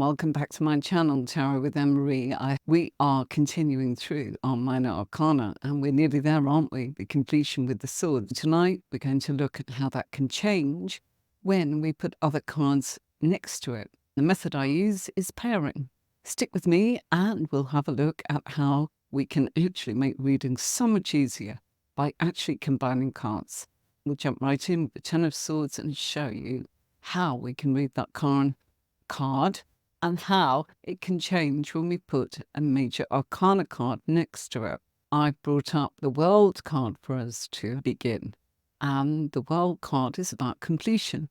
Welcome back to my channel, Tarot with Emery. We are continuing through our Minor Arcana, and we're nearly there, aren't we? The completion with the swords. Tonight, we're going to look at how that can change when we put other cards next to it. The method I use is pairing. Stick with me, and we'll have a look at how we can actually make reading so much easier by actually combining cards. We'll jump right in with the Ten of Swords and show you how we can read that card and how it can change when we put a Major Arcana card next to it. I've brought up the World card for us to begin, and the World card is about completion.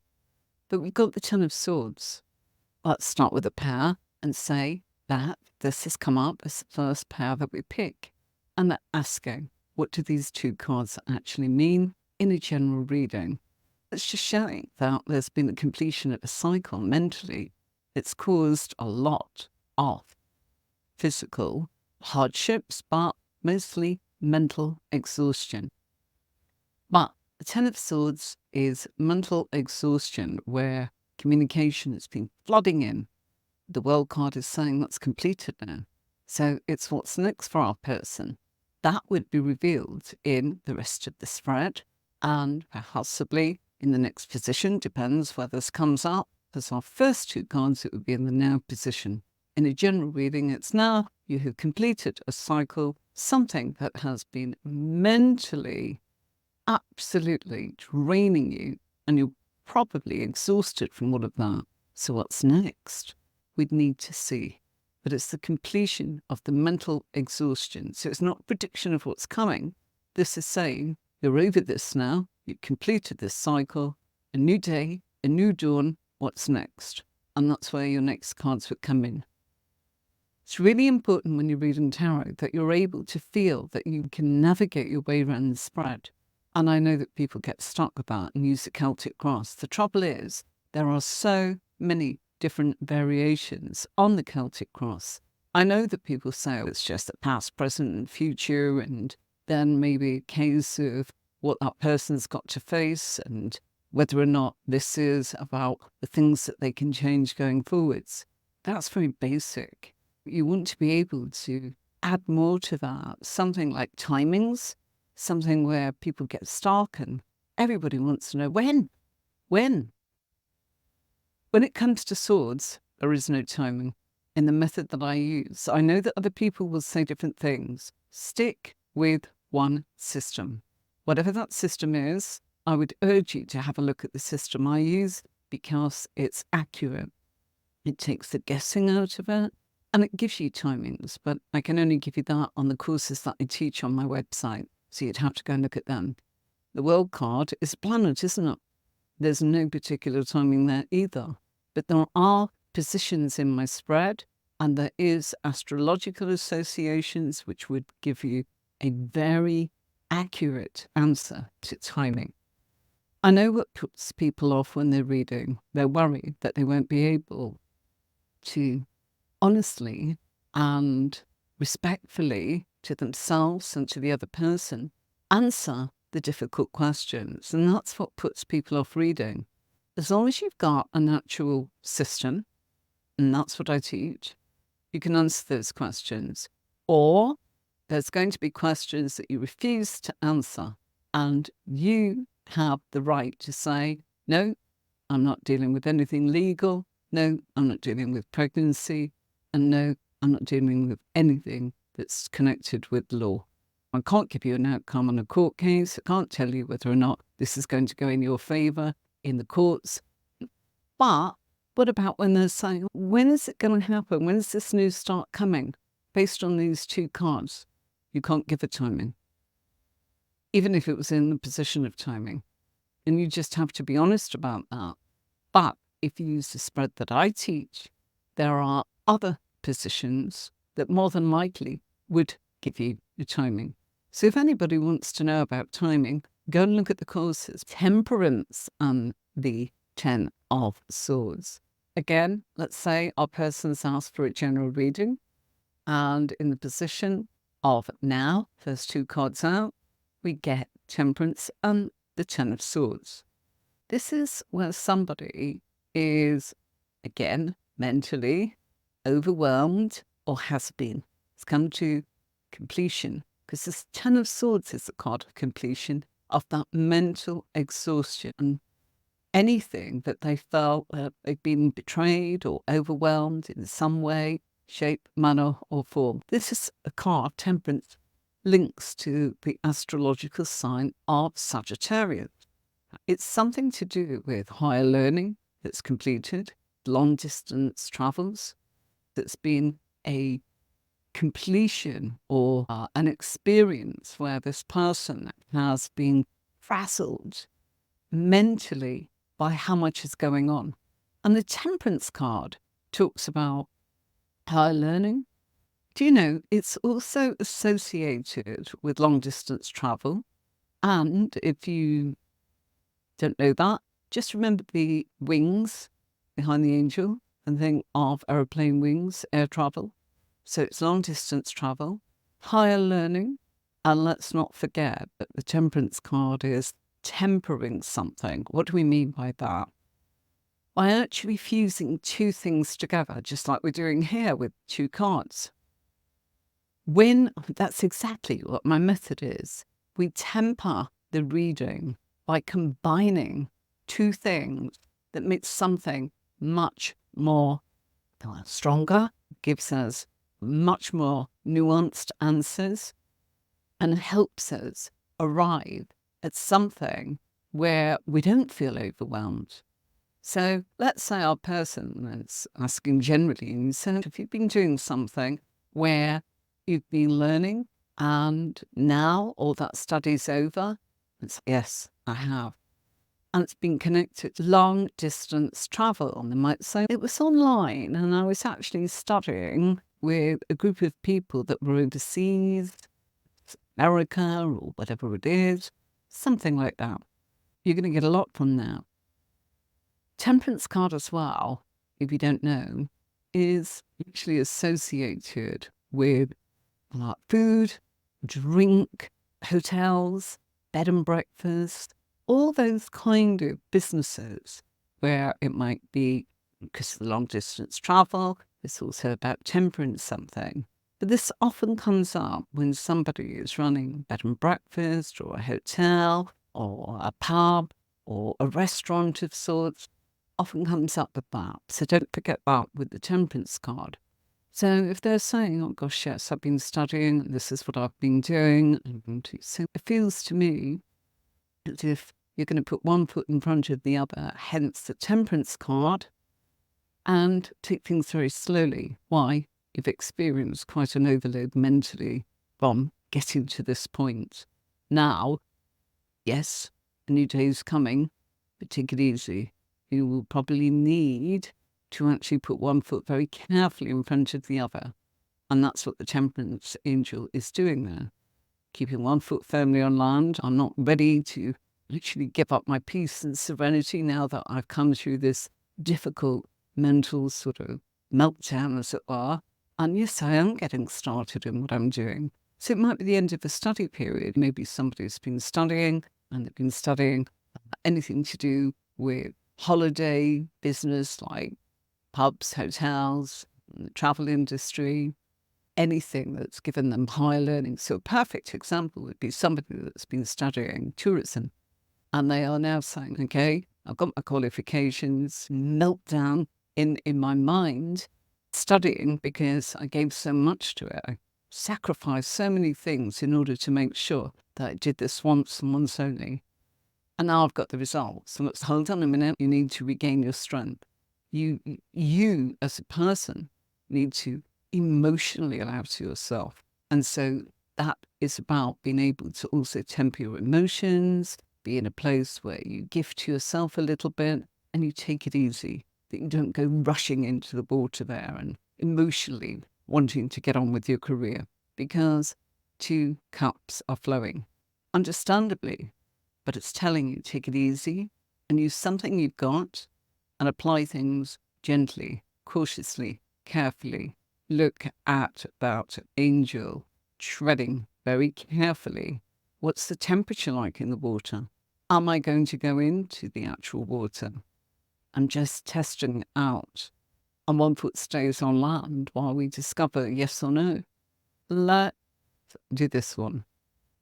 But we've got the Ten of Swords. Let's start with a pair and say that this has come up as the first pair that we pick. And asking, what do these two cards actually mean in a general reading? It's just showing that there's been a completion of a cycle mentally. It's caused a lot of physical hardships, but mostly mental exhaustion. But the Ten of Swords is mental exhaustion where communication has been flooding in. The World card is saying that's completed now. So it's what's next for our person. That would be revealed in the rest of the spread and possibly in the next position, depends where this comes up. As our first two cards, it would be in the now position. In a general reading, it's now you have completed a cycle, something that has been mentally absolutely draining you, and you're probably exhausted from all of that. So what's next? We'd need to see. But it's the completion of the mental exhaustion. So it's not a prediction of what's coming. This is saying you're over this now. You've completed this cycle. A new day, a new dawn. What's next? And that's where your next cards would come in. It's really important when you're reading tarot that you're able to feel that you can navigate your way around the spread. And I know that people get stuck with that and use the Celtic cross. The trouble is there are so many different variations on the Celtic cross. I know that people say it's just the past, present, and future, and then maybe a case of what that person's got to face and whether or not this is about the things that they can change going forwards. That's very basic. You want to be able to add more to that, something like timings, something where people get stuck and everybody wants to know when. When it comes to swords, there is no timing in the method that I use. I know that other people will say different things. Stick with one system. Whatever that system is, I would urge you to have a look at the system I use because it's accurate. It takes the guessing out of it and it gives you timings, but I can only give you that on the courses that I teach on my website. So you'd have to go and look at them. The World card is a planet, isn't it? There's no particular timing there either, but there are positions in my spread and there is astrological associations which would give you a very accurate answer to timing. I know what puts people off when they're reading. They're worried that they won't be able to honestly and respectfully to themselves and to the other person answer the difficult questions. And that's what puts people off reading. As long as you've got an actual system, and that's what I teach, you can answer those questions. Or there's going to be questions that you refuse to answer, and you have the right to say, no, I'm not dealing with anything legal. No, I'm not dealing with pregnancy. And no, I'm not dealing with anything that's connected with law. I can't give you an outcome on a court case. I can't tell you whether or not this is going to go in your favor in the courts. But what about when they're saying, when is it going to happen? When does this news start coming? Based on these two cards, you can't give a timing, even if it was in the position of timing. And you just have to be honest about that. But if you use the spread that I teach, there are other positions that more than likely would give you the timing. So if anybody wants to know about timing, go and look at the courses. Temperance and the Ten of Swords. Again, let's say our person's asked for a general reading, and in the position of now, first two cards out, we get Temperance and the Ten of Swords. This is where somebody is, again, mentally overwhelmed, or has been. It's come to completion, because this Ten of Swords is a card of completion, of that mental exhaustion. And anything that they felt that they've been betrayed or overwhelmed in some way, shape, manner, or form. This is a card, Temperance, links to the astrological sign of Sagittarius. It's something to do with higher learning that's completed, long distance travels, that's been a completion or an experience where this person has been frazzled mentally by how much is going on. And the Temperance card talks about higher learning. Do you know, it's also associated with long distance travel. And if you don't know that, just remember the wings behind the angel and think of aeroplane wings, air travel. So it's long distance travel, higher learning. And let's not forget that the Temperance card is tempering something. What do we mean by that? By actually fusing two things together, just like we're doing here with two cards. That's exactly what my method is. We temper the reading by combining two things that makes something much more stronger, gives us much more nuanced answers, and helps us arrive at something where we don't feel overwhelmed. So let's say our person is asking generally, and you said, have you been doing something where you've been learning and now all that study's over? It's yes, I have. And it's been connected to long distance travel. And they might say it was online and I was actually studying with a group of people that were overseas, America or whatever it is, something like that. You're going to get a lot from that. Temperance card as well, if you don't know, is actually associated with food, drink, hotels, bed and breakfast, all those kind of businesses where it might be, because of the long distance travel, it's also about tempering something. But this often comes up when somebody is running bed and breakfast or a hotel or a pub or a restaurant of sorts. Often comes up with that. So don't forget that with the Temperance card. So if they're saying, oh gosh, yes, I've been studying, this is what I've been doing, so it feels to me as if you're going to put one foot in front of the other, hence the Temperance card, and take things very slowly. Why? You've experienced quite an overload mentally from getting to this point. Now, yes, a new day is coming, but take it easy. You will probably need to actually put one foot very carefully in front of the other. And that's what the Temperance angel is doing there. Keeping one foot firmly on land. I'm not ready to literally give up my peace and serenity now that I've come through this difficult mental sort of meltdown, as it were. And yes, I am getting started in what I'm doing. So it might be the end of a study period. Maybe somebody's been studying and they've been studying anything to do with holiday business like pubs, hotels, the travel industry, anything that's given them higher learning. So a perfect example would be somebody that's been studying tourism and they are now saying, okay, I've got my qualifications, meltdown in my mind, studying because I gave so much to it. I sacrificed so many things in order to make sure that I did this once and once only. And now I've got the results. So let's hold on a minute. You need to regain your strength. You as a person need to emotionally allow to yourself. And so that is about being able to also temper your emotions, be in a place where you give to yourself a little bit and you take it easy, that you don't go rushing into the water there and emotionally wanting to get on with your career, because two cups are flowing. Understandably, but it's telling you take it easy and use something you've got and apply things gently, cautiously, carefully. Look at that angel treading very carefully. What's the temperature like in the water? Am I going to go into the actual water? I'm just testing out. and one foot stays on land while we discover yes or no. Let's do this one.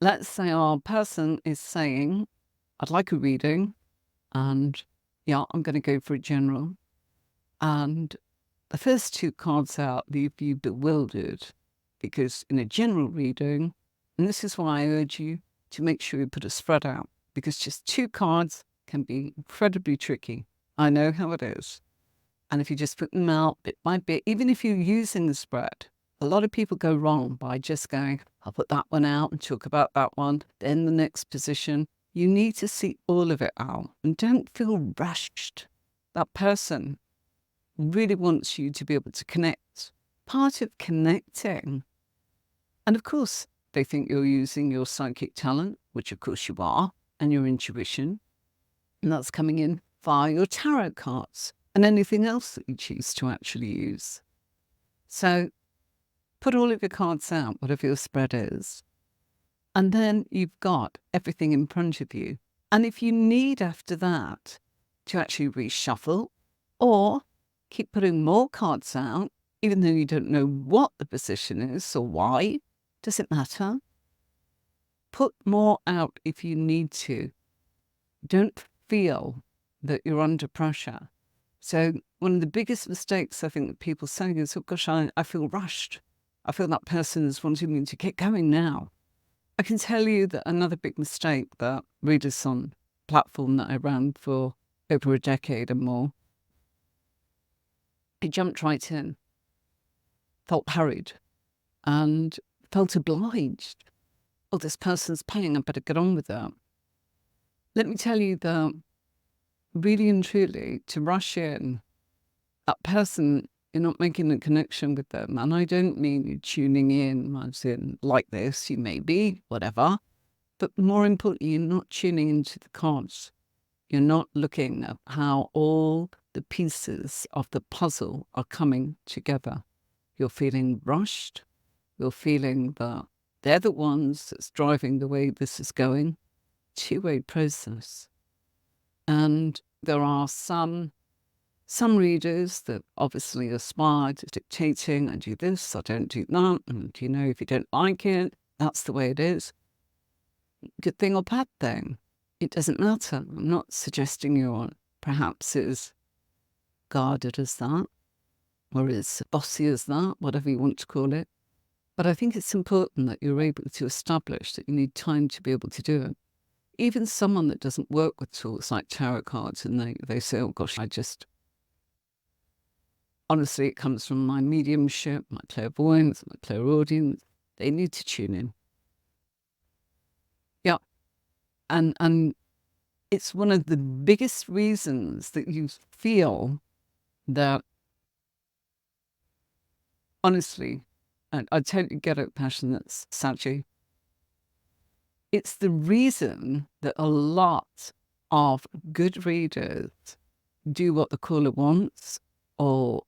Let's say our person is saying, I'd like a reading, and yeah, I'm going to go for a general. And the first two cards out leave you bewildered, because in a general reading, and this is why I urge you to make sure you put a spread out, because just two cards can be incredibly tricky. I know how it is. And if you just put them out bit by bit, even if you're using the spread, a lot of people go wrong by just going, I'll put that one out and talk about that one, then the next position. You need to see all of it out and don't feel rushed. That person really wants you to be able to connect. Part of connecting, and of course, they think you're using your psychic talent, which of course you are, and your intuition, and that's coming in via your tarot cards and anything else that you choose to actually use. So put all of your cards out, whatever your spread is, and then you've got everything in front of you. And if you need after that to actually reshuffle or keep putting more cards out, even though you don't know what the position is or why, does it matter? Put more out if you need to. Don't feel that you're under pressure. So one of the biggest mistakes I think that people say is, oh gosh, I feel rushed. I feel that person is wanting me to get going now. I can tell you that another big mistake that readers on platform that I ran for over a decade and more, I jumped right in, felt hurried and felt obliged. Oh, this person's paying, I better get on with that. Let me tell you that really and truly, to rush in, that person, you're not making a connection with them. And I don't mean you tuning in, as in like this, you may be, whatever. But more importantly, you're not tuning into the cards. You're not looking at how all the pieces of the puzzle are coming together. You're feeling rushed. You're feeling that they're the ones that's driving the way this is going. Two-way process. And there are some readers that obviously aspire to dictating, I do this, I don't do that, and if you don't like it, that's the way it is. Good thing or bad thing, it doesn't matter. I'm not suggesting you're perhaps as guarded as that, or as bossy as that, whatever you want to call it. But I think it's important that you're able to establish that you need time to be able to do it. Even someone that doesn't work with tools like tarot cards, and they say, oh gosh, honestly, it comes from my mediumship, my clairvoyance, my clairaudience. They need to tune in. Yeah. And it's one of the biggest reasons that you feel that, honestly, and I totally get it, passionate Sachi. It's the reason that a lot of good readers do what the caller wants, or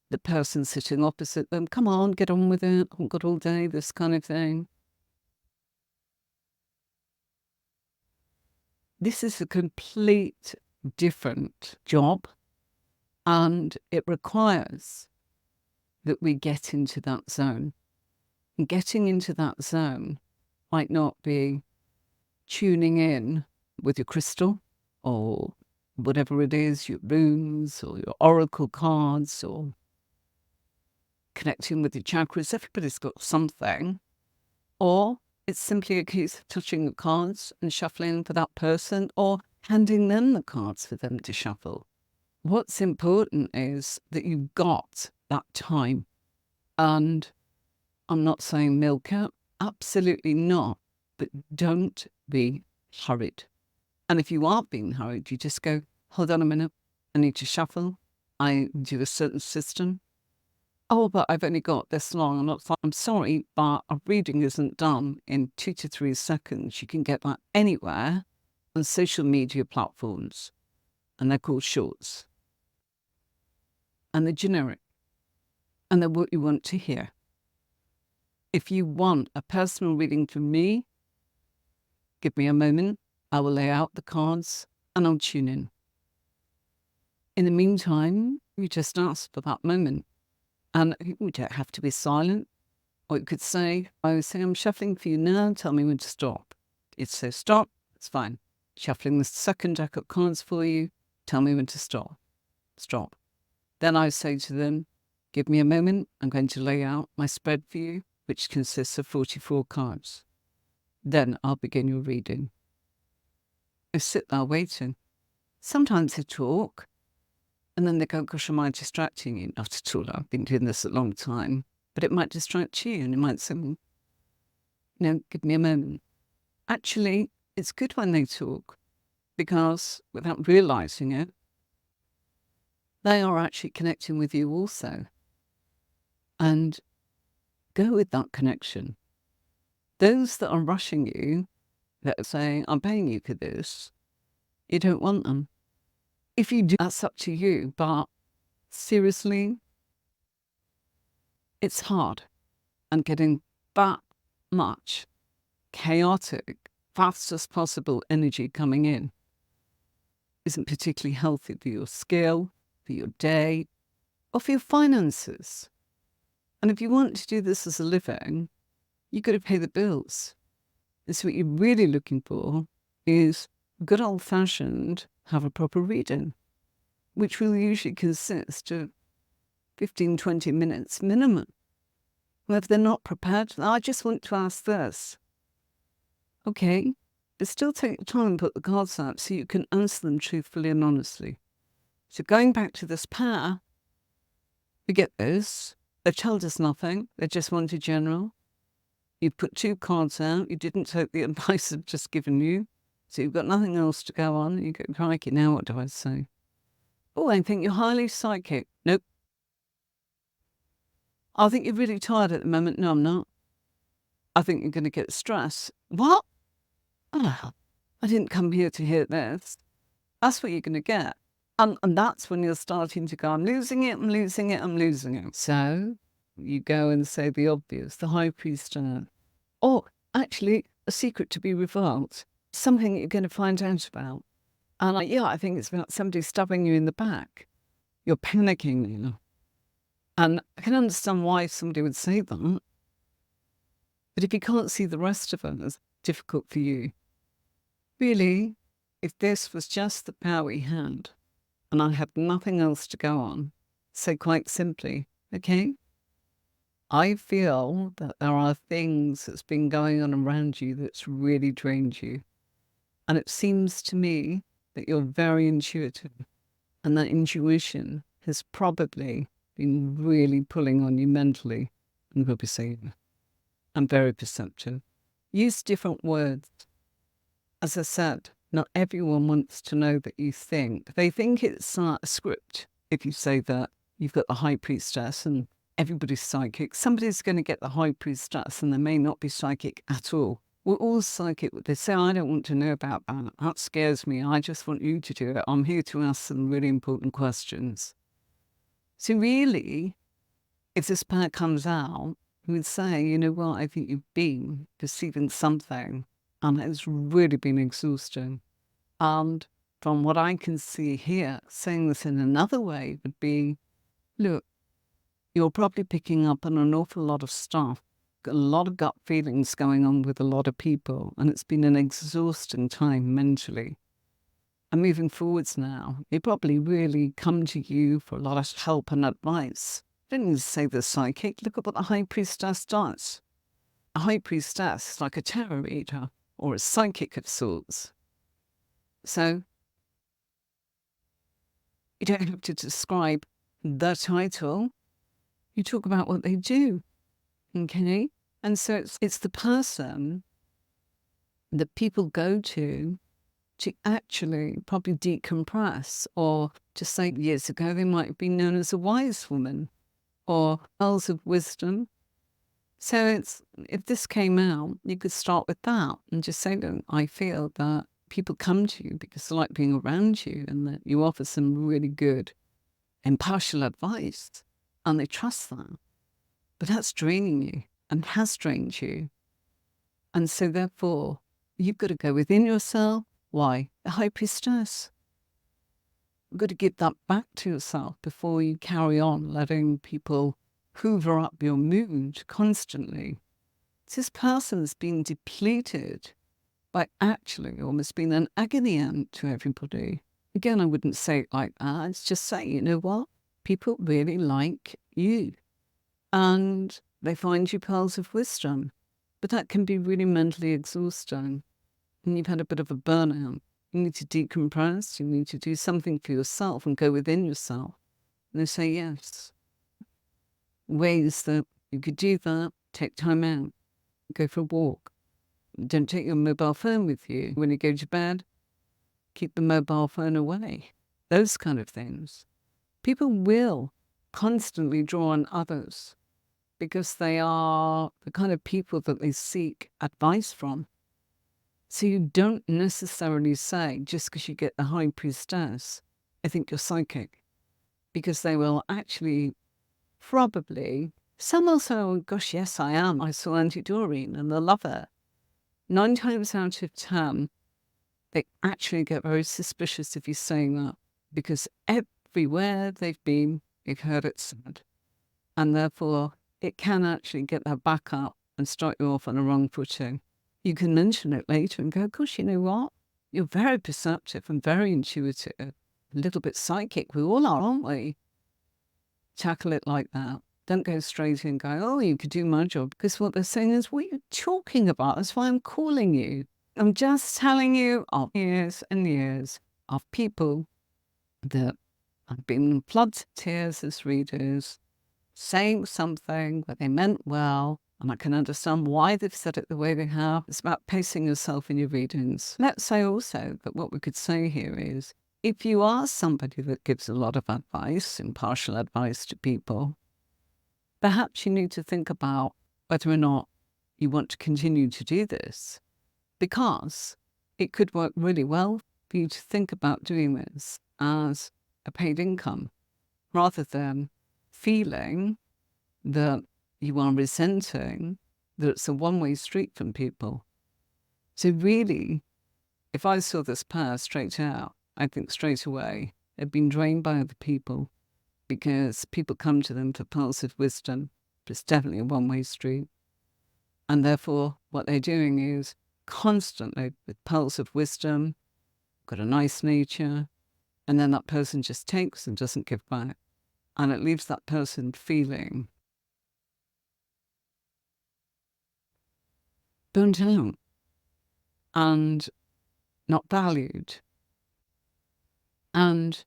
the person sitting opposite them, come on, get on with it, I've got all day, this kind of thing. This is a complete different job, and it requires that we get into that zone. And getting into that zone might not be tuning in with your crystal or whatever it is, your runes or your oracle cards, or connecting with your chakras. Everybody's got something. Or it's simply a case of touching the cards and shuffling for that person, or handing them the cards for them to shuffle. What's important is that you've got that time. And I'm not saying milk it, absolutely not. But don't be hurried. And if you are being hurried, you just go, hold on a minute, I need to shuffle. I do a certain system. Oh, but I've only got this long. I'm sorry, but a reading isn't done in 2 to 3 seconds. You can get that anywhere on social media platforms, and they're called shorts. And they're generic, and they're what you want to hear. If you want a personal reading from me, give me a moment. I will lay out the cards and I'll tune in. In the meantime, you just ask for that moment. And we don't have to be silent. Or you could say, I would say, I'm shuffling for you now. Tell me when to stop. You'd say, stop. It's fine. Shuffling the second deck of cards for you. Tell me when to stop. Stop. Then I say to them, give me a moment. I'm going to lay out my spread for you, which consists of 44 cards. Then I'll begin your reading. I sit there waiting. Sometimes they talk, and then they go, gosh, am I distracting you? Not at all. I've been doing this a long time. But it might distract you, and you might say, give me a moment. Actually, it's good when they talk, because without realizing it, they are actually connecting with you also. And go with that connection. Those that are rushing you, that are saying, I'm paying you for this, you don't want them. If you do, that's up to you. But seriously, it's hard. And getting that much chaotic, fastest possible energy coming in isn't particularly healthy for your skill, for your day, or for your finances. And if you want to do this as a living, you've got to pay the bills. And so what you're really looking for is good old-fashioned have a proper reading, which will usually consist of 15, 20 minutes minimum. Well, if they're not prepared, I just want to ask this. Okay, but still take the time and put the cards out so you can answer them truthfully and honestly. So going back to this pair, we get this. They've told us nothing. They just wanted general. You put 2 cards out. You didn't take the advice I've just given you. So you've got nothing else to go on. You go, crikey, now what do I say? Oh, I think you're highly psychic. Nope. I think you're really tired at the moment. No, I'm not. I think you're going to get stressed. What? Oh, I didn't come here to hear this. That's what you're going to get. And that's when you're starting to go, I'm losing it, I'm losing it, I'm losing it. So you go and say the obvious, the high priestess. Or actually, a secret to be revealed, something you're going to find out about. And I think it's about somebody stabbing you in the back. You're panicking. And I can understand why somebody would say that. But if you can't see the rest of it, it's difficult for you. Really, if this was just the power we had, and I had nothing else to go on, say quite simply, okay, I feel that there are things that's been going on around you that's really drained you. And it seems to me that you're very intuitive, and that intuition has probably been really pulling on you mentally. And we'll be saying, I'm very perceptive. Use different words. As I said, not everyone wants to know that you think. They think it's a script. If you say that you've got the high priestess and everybody's psychic, somebody's going to get the high priestess and they may not be psychic at all. We're all psychic. They say, I don't want to know about that. That scares me. I just want you to do it. I'm here to ask some really important questions. So really, if this pair comes out, we would say, you know what, I think you've been perceiving something and it's really been exhausting. And from what I can see here, saying this in another way would be, look, you're probably picking up on an awful lot of stuff, a lot of gut feelings going on with a lot of people, and it's been an exhausting time mentally. And moving forwards now, they probably really come to you for a lot of help and advice. Don't need to say the psychic. Look at what the high priestess does. A high priestess is like a tarot reader or a psychic of sorts. So you don't have to describe the title. You talk about what they do. Okay? And so it's the person that people go to actually probably decompress, or to say years ago they might have been known as a wise woman or pearls of wisdom. So if this came out, you could start with that and just say, look, I feel that people come to you because they like being around you and that you offer some really good impartial advice and they trust that. But that's draining you and has drained you. And so therefore, you've got to go within yourself. Why? The high priestess. You've got to give that back to yourself before you carry on letting people hoover up your mood constantly. This person's been depleted by actually almost being an agony aunt to everybody. Again, I wouldn't say it like that. It's just say, you know what? People really like you and they find you pearls of wisdom. But that can be really mentally exhausting. And you've had a bit of a burnout. You need to decompress. You need to do something for yourself and go within yourself. And they say yes. Ways that you could do that: take time out, go for a walk. Don't take your mobile phone with you. When you go to bed, keep the mobile phone away. Those kind of things. People will constantly draw on others because they are the kind of people that they seek advice from. So you don't necessarily say, just because you get the high priestess, I think you're psychic. Because they will actually probably, some will say, oh gosh, yes, I am. I saw Auntie Doreen and they'll love her. 9 times out of 10, they actually get very suspicious of you saying that because everywhere they've been, they've heard it said. And therefore, it can actually get their back up and start you off on a wrong footing. You can mention it later and go, gosh, you know what? You're very perceptive and very intuitive, a little bit psychic. We all are, aren't we? Tackle it like that. Don't go straight in and go, oh, you could do my job. Because what they're saying is, what are you talking about? That's why I'm calling you. I'm just telling you of years and years of people that have been in floods of tears as readers, saying something that they meant well, and I can understand why they've said it the way they have. It's about pacing yourself in your readings. Let's say also that what we could say here is, if you are somebody that gives a lot of advice, impartial advice to people, perhaps you need to think about whether or not you want to continue to do this, because it could work really well for you to think about doing this as a paid income rather than feeling that you are resenting that it's a one-way street from people. So really, if I saw this pair straight out, I think straight away they've been drained by other people because people come to them for pearls of wisdom. But it's definitely a one-way street. And therefore, what they're doing is constantly with pearls of wisdom, got a nice nature, and then that person just takes and doesn't give back. And it leaves that person feeling burnt out and not valued. And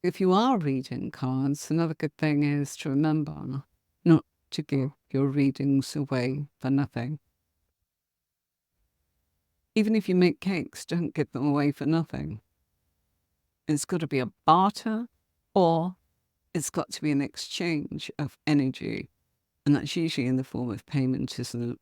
if you are reading cards, another good thing is to remember not to give your readings away for nothing. Even if you make cakes, don't give them away for nothing. It's got to be a barter, or it's got to be an exchange of energy. And that's usually in the form of payment, isn't it?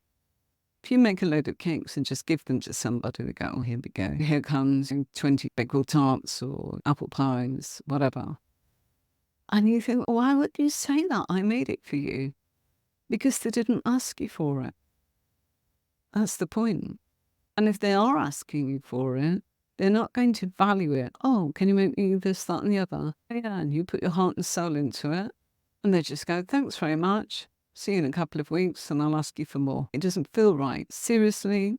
If you make a load of cakes and just give them to somebody, they go, oh, here we go. Here comes 20 bagel tarts or apple pies, whatever. And you think, why would you say that? I made it for you. Because they didn't ask you for it. That's the point. And if they are asking you for it, they're not going to value it. Oh, can you make me this, that, and the other? Yeah, and you put your heart and soul into it. And they just go, thanks very much. See you in a couple of weeks and I'll ask you for more. It doesn't feel right. Seriously,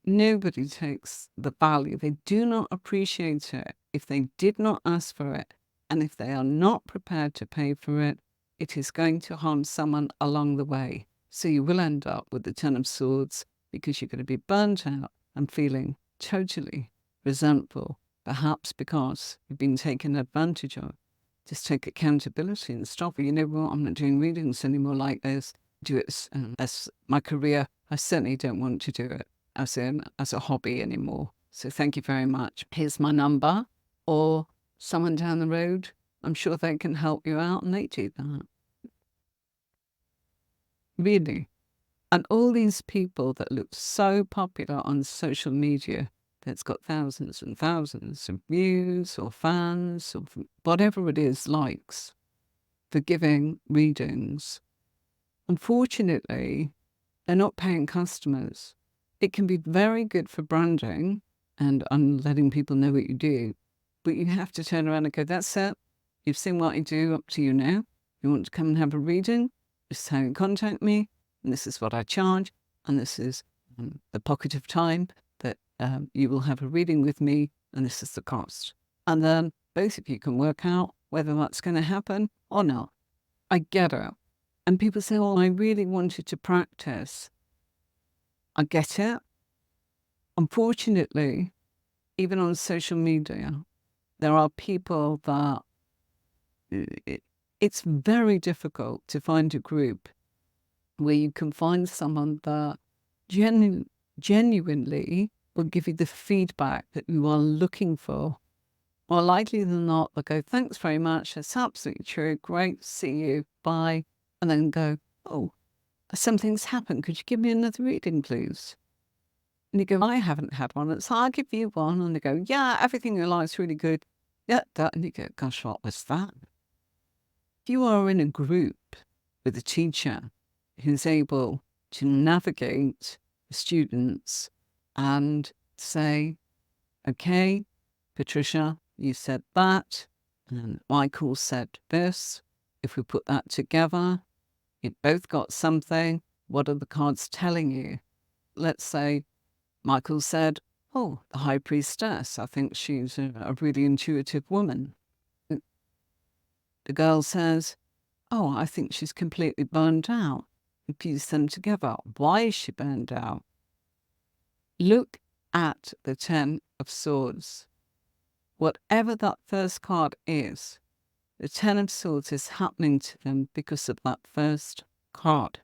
nobody takes the value. They do not appreciate it if they did not ask for it. And if they are not prepared to pay for it, it is going to harm someone along the way. So you will end up with the Ten of Swords because you're going to be burnt out and feeling totally resentful, perhaps because you've been taken advantage of. Just take accountability and stop it. You know what? I'm not doing readings anymore like this. Do it as my career. I certainly don't want to do it as a hobby anymore. So thank you very much. Here's my number, or someone down the road. I'm sure they can help you out, and they do that. Really. And all these people that look so popular on social media, that's got thousands and thousands of views or fans or whatever it is, likes, for giving readings. Unfortunately, they're not paying customers. It can be very good for branding and letting people know what you do, But you have to turn around and go, that's it. You've seen what I do, up to you now. You want to come and have a reading? This is how you contact me. And this is what I charge. And this is the pocket of time that you will have a reading with me. And this is the cost. And then both of you can work out whether that's going to happen or not. I get it. And people say, oh, I really wanted to practice. I get it. Unfortunately, even on social media, there are people that it's very difficult to find a group where you can find someone that genuinely will give you the feedback that you are looking for. More likely than not, they'll go, thanks very much. That's absolutely true. Great. See you. Bye. And then go, oh, something's happened. Could you give me another reading, please? And you go, I haven't had one. It's, I'll give you one. And they go, yeah, everything in your life's really good. Yeah, that. And you go, gosh, what was that? If you are in a group with a teacher who's able to navigate the students and say, okay, Patricia, you said that, and Michael said this. If we put that together, you both got something. What are the cards telling you? Let's say Michael said, oh, the High Priestess. I think she's a really intuitive woman. The girl says, oh, I think she's completely burned out. You piece them together. Why is she burned out? Look at the 10 of Swords. Whatever that first card is, the 10 of Swords is happening to them because of that first card.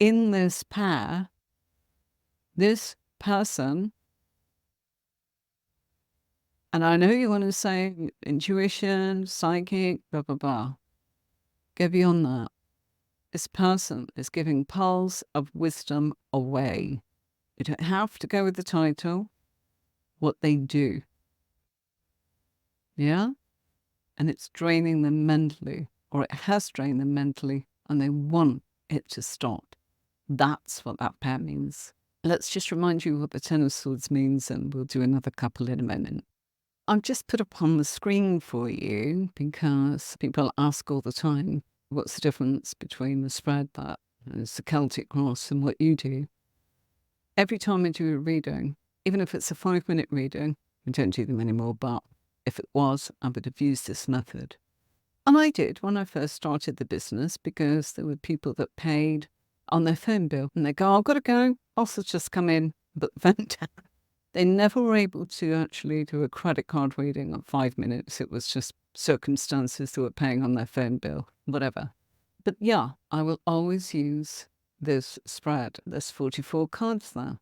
In this pair, this person, and I know you want to say intuition, psychic, blah, blah, blah. Go beyond that. This person is giving pearls of wisdom away. You don't have to go with the title, what they do. Yeah? And it's draining them mentally, or it has drained them mentally, and they want it to stop. That's what that pair means. Let's just remind you what the 10 of Swords means, and we'll do another couple in a moment. I've just put up on the screen for you because people ask all the time, what's the difference between the spread that is the Celtic cross and what you do? Every time I do a reading, even if it's a 5-minute reading, we don't do them anymore, but if it was, I would have used this method. And I did when I first started the business because there were people that paid on their phone bill and they go, I've got to go. Also just come in, but vent down. They never were able to actually do a credit card reading in 5 minutes. It was just circumstances they were paying on their phone bill, whatever. But yeah, I will always use this spread. There's 44 cards there.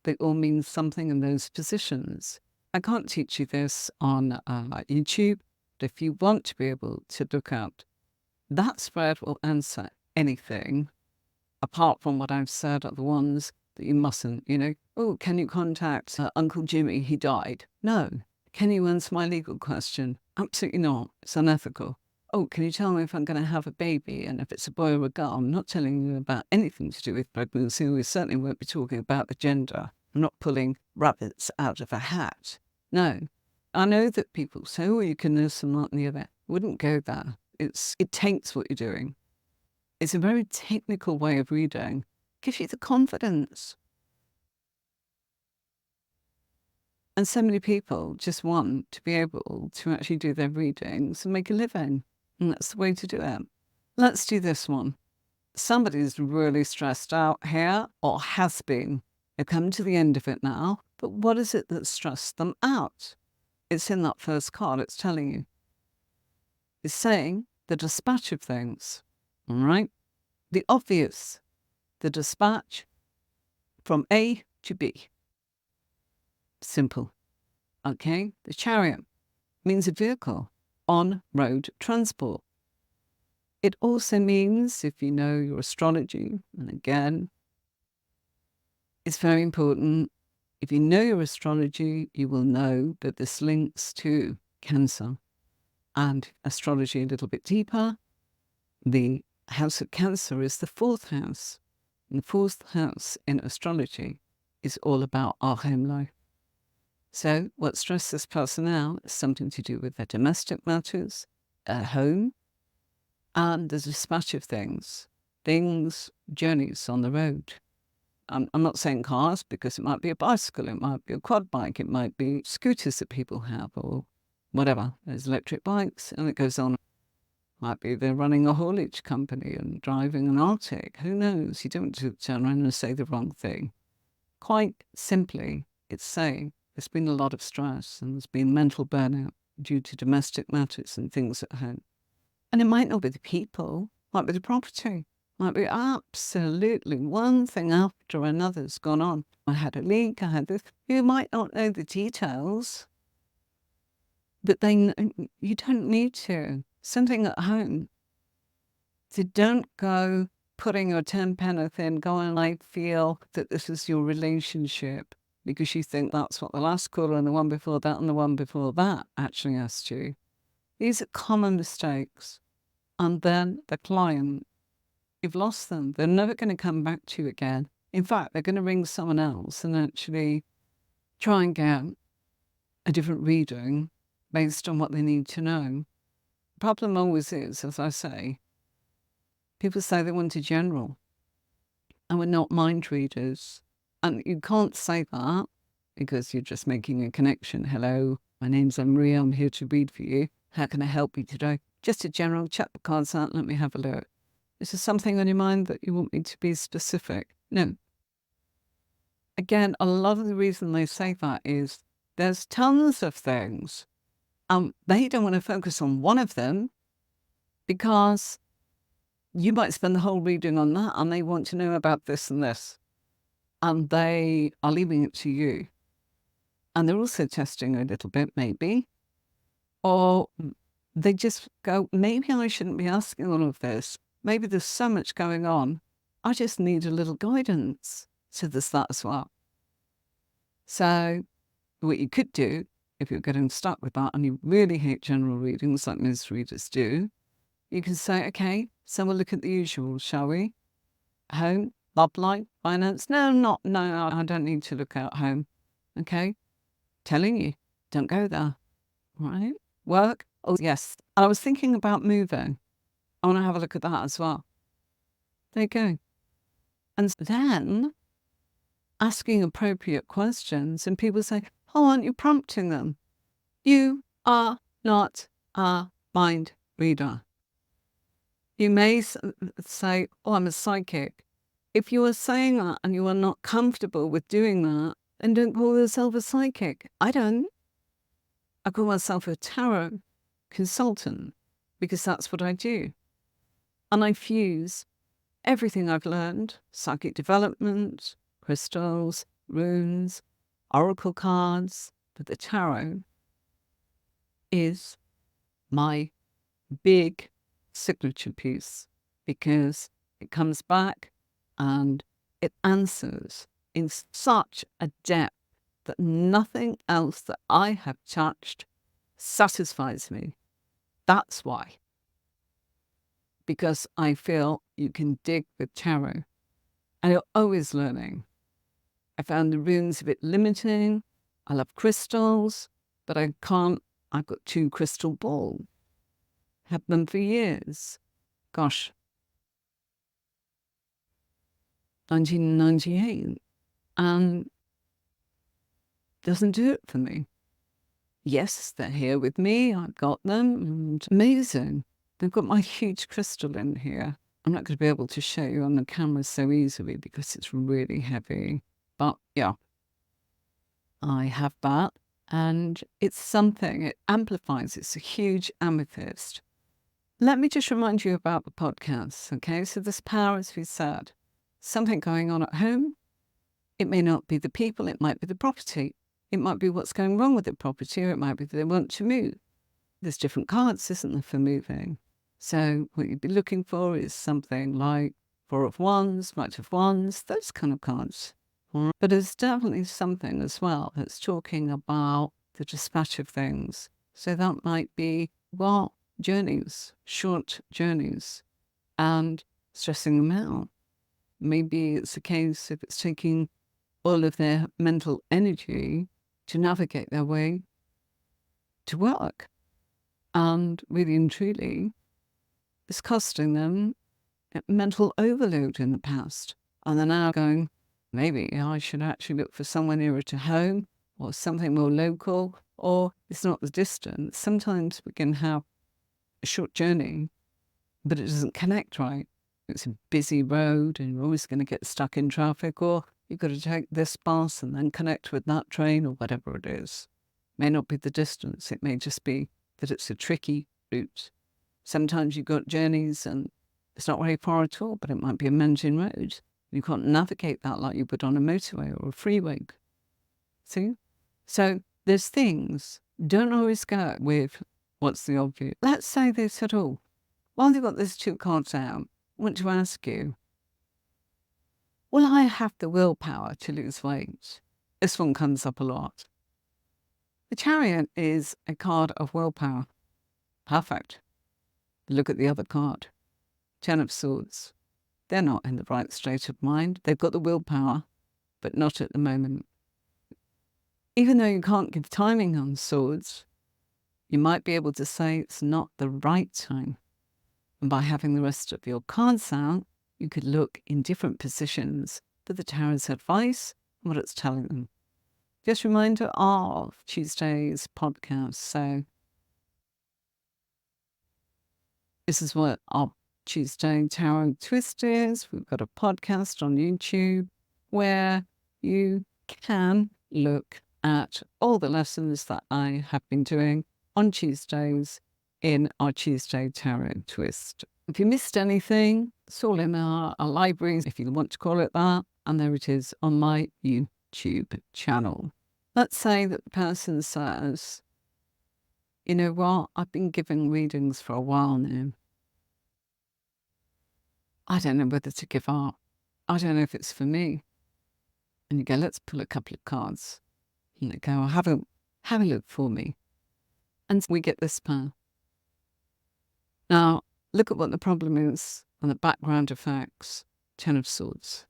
They all mean something in those positions. I can't teach you this on YouTube, but if you want to be able to look at that spread will answer anything apart from what I've said are the ones that you mustn't, oh, can you contact Uncle Jimmy? He died. No. Can you answer my legal question? Absolutely not. It's unethical. Oh, can you tell me if I'm going to have a baby and if it's a boy or a girl? I'm not telling you about anything to do with pregnancy. We certainly won't be talking about the gender. I'm not pulling rabbits out of a hat. No. I know that people say, oh, you can this and that and the other. Wouldn't go there. It taints what you're doing. It's a very technical way of reading. Gives you the confidence. And so many people just want to be able to actually do their readings and make a living. And that's the way to do it. Let's do this one. Somebody's really stressed out here or has been. They've come to the end of it now. But what is it that stressed them out? It's in that first card. It's telling you. It's saying the dispatch of things. All right? The obvious. The dispatch from A to B. Simple. Okay? The Chariot means a vehicle on road transport. It also means, if you know your astrology, and again, it's very important. If you know your astrology, you will know that this links to Cancer and astrology a little bit deeper. The house of Cancer is the 4th house. And the 4th house in astrology is all about our home life. So what stresses this person out is something to do with their domestic matters, their home, and the dispatch of things, journeys on the road. I'm not saying cars because it might be a bicycle, it might be a quad bike, it might be scooters that people have or whatever. There's electric bikes and it goes on. Might be they're running a haulage company and driving an Arctic. Who knows? You don't want to turn around and say the wrong thing. Quite simply, it's saying there's been a lot of stress and there's been mental burnout due to domestic matters and things at home. And it might not be the people, might be the property. Might be absolutely one thing after another's gone on. I had a leak, I had this. You might not know the details, but then you don't need to. Something at home. So don't go putting your 10 penneth in, going, I feel that this is your relationship because you think that's what the last caller and the one before that and the one before that actually asked you. These are common mistakes. And then the client, you've lost them. They're never going to come back to you again. In fact, they're going to ring someone else and actually try and get a different reading based on what they need to know. The problem always is, as I say, people say they want a general and we're not mind readers. And you can't say that because you're just making a connection. Hello, my name's Maria. I'm here to read for you. How can I help you today? Just a general, check the cards out, let me have a look. Is there something on your mind that you want me to be specific? No. Again, a lot of the reason they say that is there's tons of things. They don't want to focus on one of them because you might spend the whole reading on that and they want to know about this and this. And they are leaving it to you. And they're also testing a little bit, maybe. Or they just go, maybe I shouldn't be asking all of this. Maybe there's so much going on. I just need a little guidance. So there's that as well. So what you could do, if you're getting stuck with that and you really hate general readings like most readers do, you can say, okay, so we'll look at the usual, shall we? Home, love life, finance. No, I don't need to look at home. Okay? Telling you, don't go there. Right? Work. Oh, yes. And I was thinking about moving. I want to have a look at that as well. There you go. And then asking appropriate questions, and people say, oh, aren't you prompting them? You are not a mind reader. You may say, oh, I'm a psychic. If you are saying that and you are not comfortable with doing that, then don't call yourself a psychic. I don't. I call myself a tarot consultant because that's what I do. And I fuse everything I've learned, psychic development, crystals, runes, oracle cards, but the tarot is my big signature piece because it comes back and it answers in such a depth that nothing else that I have touched satisfies me. That's why. Because I feel you can dig with tarot and you're always learning. I found the runes a bit limiting. I love crystals, but I can't. I've got 2 crystal balls. Had them for years. Gosh, 1998. And doesn't do it for me. Yes, they're here with me. I've got them. And amazing. They've got my huge crystal in here. I'm not going to be able to show you on the camera so easily because it's really heavy. But yeah, I have that. And it's something, it amplifies. It's a huge amethyst. Let me just remind you about the podcast, okay? So this power, as we said, something going on at home. It may not be the people, it might be the property. It might be what's going wrong with the property, or it might be that they want to move. There's different cards, isn't there, for moving? So what you'd be looking for is something like 4 of Wands, Knight of Wands, those kind of cards. But there's definitely something as well that's talking about the dispatch of things. So that might be, well, journeys, short journeys, and stressing them out. Maybe it's a case if it's taking all of their mental energy to navigate their way to work. And really and truly, it's costing them mental overload in the past. And they're now going, maybe I should actually look for somewhere nearer to home or something more local, or it's not the distance. Sometimes we can have a short journey, but it doesn't connect right. It's a busy road and you're always going to get stuck in traffic, or you've got to take this bus and then connect with that train or whatever it is. It may not be the distance. It may just be that it's a tricky route. Sometimes you've got journeys and it's not very far at all, but it might be a mountain road. You can't navigate that like you would on a motorway or a freeway. See? So there's things. Don't always go with what's the obvious. Let's say this at all. While you've got these two cards out, I want to ask you, will I have the willpower to lose weight? This one comes up a lot. The Chariot is a card of willpower. Perfect. Look at the other card. Ten of Swords. They're not in the right state of mind. They've got the willpower, but not at the moment. Even though you can't give timing on swords, you might be able to say it's not the right time. And by having the rest of your cards out, you could look in different positions for the Tarot's advice and what it's telling them. Just a reminder of Tuesday's podcast. So this is what our Tuesday Tarot Twist is. We've got a podcast on YouTube where you can look at all the lessons that I have been doing on Tuesdays in our Tuesday Tarot Twist. If you missed anything, it's all in our libraries, if you want to call it that, and there it is on my YouTube channel. Let's say that the person says, you know what, I've been giving readings for a while now. I don't know whether to give up. I don't know if it's for me. And you go, let's pull a couple of cards. And they go, have a look for me. And we get this pair. Now, look at what the problem is on the background effects. Ten of Swords.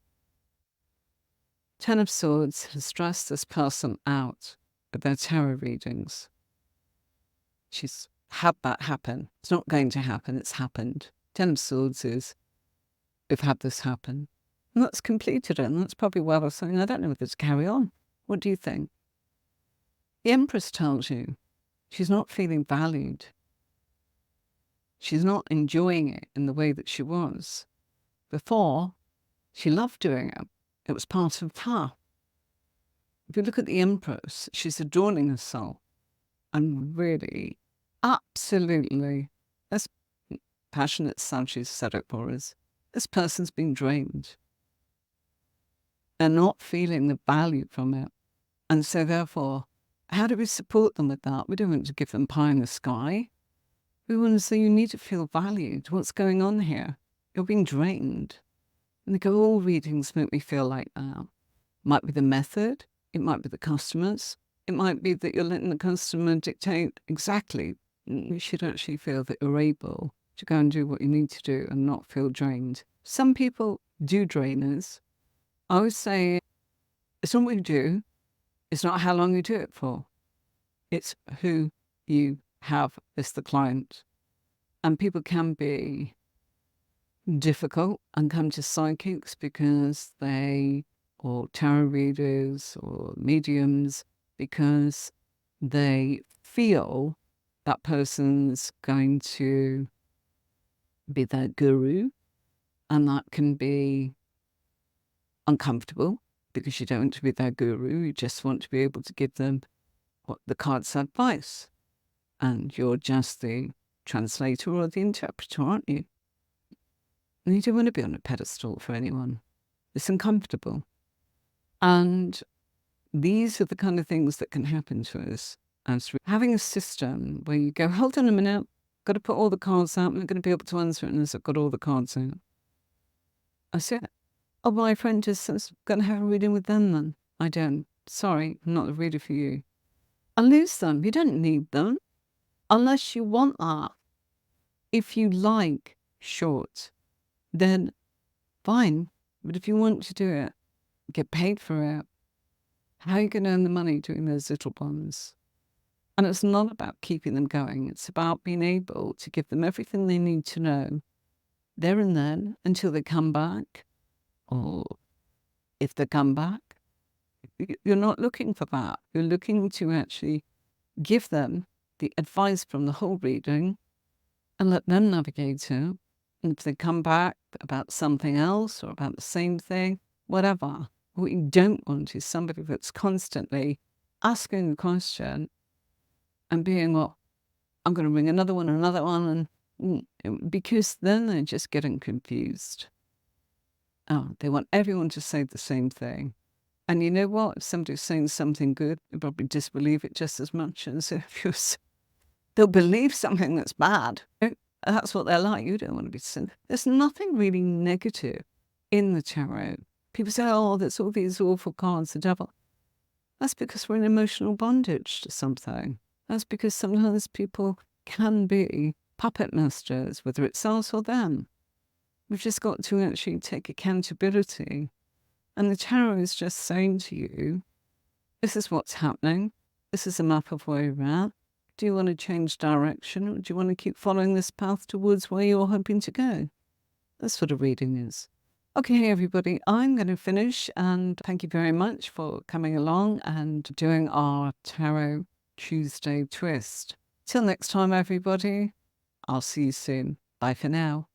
Ten of Swords has stressed this person out with their tarot readings. She's had that happen. It's not going to happen. It's happened. Ten of Swords is, we've had this happen. And that's completed it. And that's probably why I was saying, I don't know whether to carry on. What do you think? The Empress tells you she's not feeling valued. She's not enjoying it in the way that she was. Before, she loved doing it. It was part of her. If you look at the Empress, she's adorning herself. And really, absolutely, as passionate Sanchez said it for us, this person's been drained. They're not feeling the value from it. And so therefore, how do we support them with that? We don't want to give them pie in the sky. We want to say, you need to feel valued. What's going on here? You're being drained. And they go, all readings make me feel like that. Might be the method. It might be the customers. It might be that you're letting the customer dictate exactly. You should actually feel that you're able to go and do what you need to do and not feel drained. Some people do drain us. I always say, it's not what you do. It's not how long you do it for. It's who you have as the client. And people can be difficult and come to psychics because or tarot readers or mediums, because they feel that person's going to be their guru, and that can be uncomfortable because you don't want to be their guru. You just want to be able to give them what the cards advice, and you're just the translator or the interpreter, aren't you? And you don't want to be on a pedestal for anyone. It's uncomfortable. And these are the kind of things that can happen to us. As having a system where you go, hold on a minute, got to put all the cards out. I'm not going to be able to answer it unless I've got all the cards out. I said, oh, my friend just says, going to have a reading with them then. I don't. Sorry, I'm not the reader for you. I'll lose them. You don't need them. Unless you want that. If you like short, then fine. But if you want to do it, get paid for it, How are you going to earn the money doing those little ones? And it's not about keeping them going. It's about being able to give them everything they need to know there and then until they come back. Or if they come back, you're not looking for that. You're looking to actually give them the advice from the whole reading and let them navigate it. And if they come back about something else or about the same thing, whatever, what you don't want is somebody that's constantly asking a question and being, well, I'm going to ring another one, and because then they're just getting confused. Oh, they want everyone to say the same thing. And you know what? If somebody's saying something good, they probably disbelieve it just as much as if you're. They'll believe something that's bad. That's what they're like. You don't want to be sin. There's nothing really negative in the tarot. People say, oh, there's all these awful cards, the devil. That's because we're in emotional bondage to something. That's because sometimes people can be puppet masters, whether it's us or them. We've just got to actually take accountability. And the tarot is just saying to you, this is what's happening. This is a map of where you're at. Do you want to change direction, or do you want to keep following this path towards where you're hoping to go? That's what a reading is. Okay, everybody, I'm going to finish, and thank you very much for coming along and doing our Tarot Tuesday twist. Till next time, everybody, I'll see you soon. Bye for now.